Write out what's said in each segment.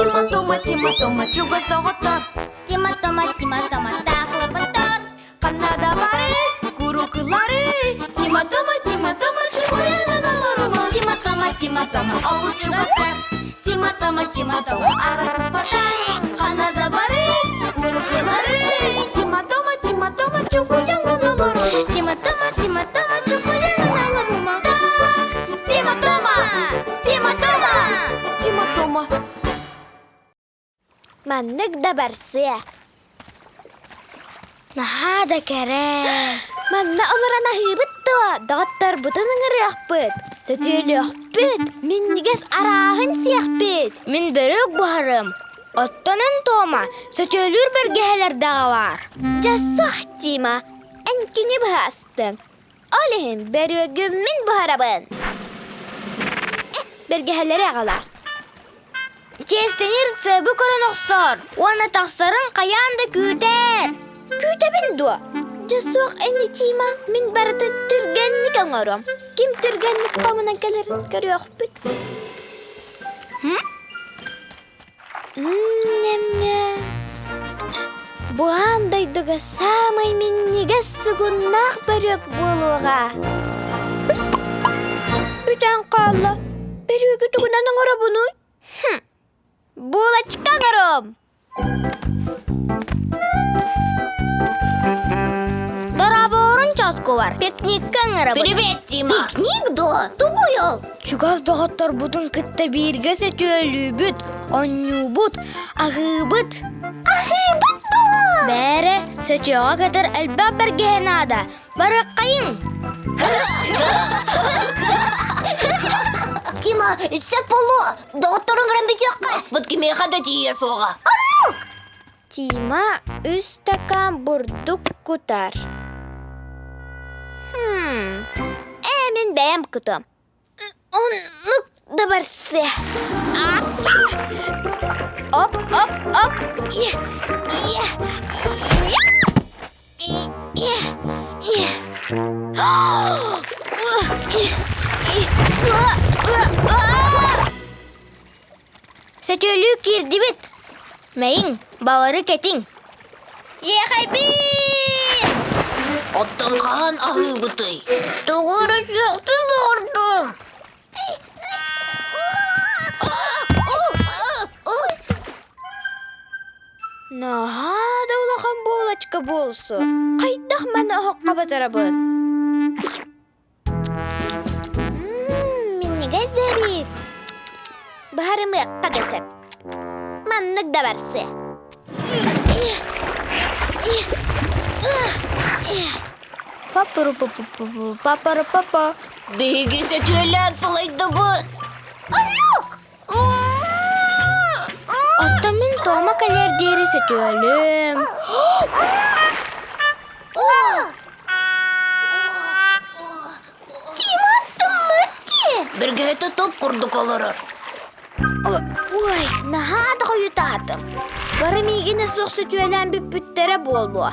Тима-тома, чугас тоғыттар. Тима-тома, тақлы бұттар. Қанада бары, күру қылары. Тима-тома, чуғаяңын аларыма. Тима-тома, Ауыз чугастар. Тима-тома, Арасыз батар. қанада бары, Күру қылары. Тима-тома, чуғаяңын аларыма. Тима-тома, чуғаяңын аларыма. Тима-тома. Тима-тома. Маннык да барсы. Нахада кере. Манна оларана хыбытты. Дағаттар бұтының ырықпыт. Сөтелі өқпіт. Мен негес арағын сияқпыт. Мен бөрік бұхарым. Оттонын тома. Сөтелір бергелер дағы бар. Жасық Тима. Әнкені бұхастың. Олығын бөрігім мен бұхарабын. Бергелері ағалар. Тестенер сәбі көрін ұқсар. Оны тақсырын қаянды күйтер. Күйтебін дуа. Жасуақ әні Тима, мен барытын түргеннік аңарам. Кім түргеннік қамынан кәлерін көрі өқпіт? Бұғандайдығы самай мен негес сұғыннақ бөрік болуға. Бүтән қалла. Бөрігі түгінен аңара бұны? Булочка гором. Дораворын часку бар. Пикник каңыры. Привет, Тима. Пикник да. Тугуй ол. Чугаз дағаттар бұдың кітті берге сөтөлі бүт. Аню бұт. Ағы бұт. Ағы бұт да. Бәрі сөтөға кәтір әлбәп бәрген ада. Бары қайын. Тима, сәт болу. Дағыттарын ғырам бет яққа. Аспыт кемей қада тие соға. Тима үз стакан бұрдық күтар. Мен бәйім күтім. Онлық да барсы. Оп. Сөтөлі керді бет. Мәйін, бауыры кәтің. Ехайбин! Оттан қан ағы бұтай. Тұғыры сөқті бардым. Наға даулақан болачка болсы. Қайдақ мәні ұққа батарабын. Мен негіз дәрет. Бағарымы қадасып. Маннық да барсы. Папару-папа. Бейге сөтелен сылайды бұт. Оттамын тома кәлердері сөтелім. Тимастым мүтте. Бірге тұтып құрдық оларыр. Ой, нахады қойытатым. Бары мегені соқ сөтелен бүттері болу.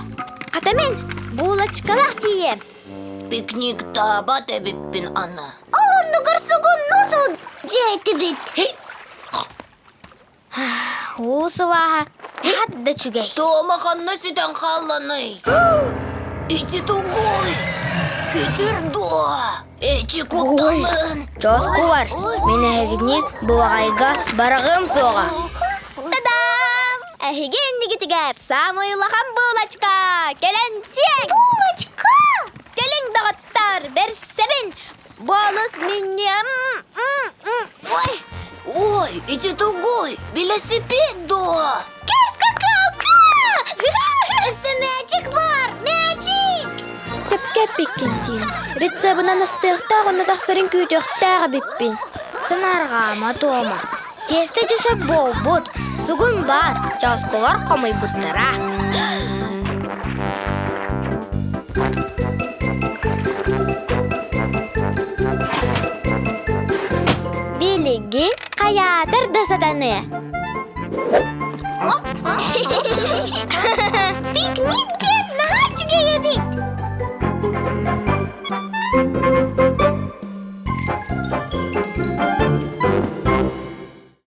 Қатамен, булочкалақ дейем. Пикник таба тәбіппін ана. Алынды ғырсығын нұзыл жәйті бет. Осы ваға, хадда чүгей. Тома қанна сөтен қаланай. Эти тугой. Кетір дуа. Эчи құтталын. Жоску бар. Мен әгіне бұлағайға барағым соға. Тадам! Әхеген негетігер самыйлаған булочка. Келенсек! Булочка! Келен дағыттар, берсебін. Болыс менем. Ой, эти тугой. Велосипед дуа. Кәрскакалка! Үсі мәчік бар, мәчік! Сөпке пеккентин. Рецебынан астықтақ, оны тақсырын көйтіқтағы біппін. Сынарға матома. Тесті жүсіп бол бұд. Сұғын бар. Жасқылар қомай бұттыра. Белігі қаятыр дасаданы. Пикниктен наға жүгей әбек.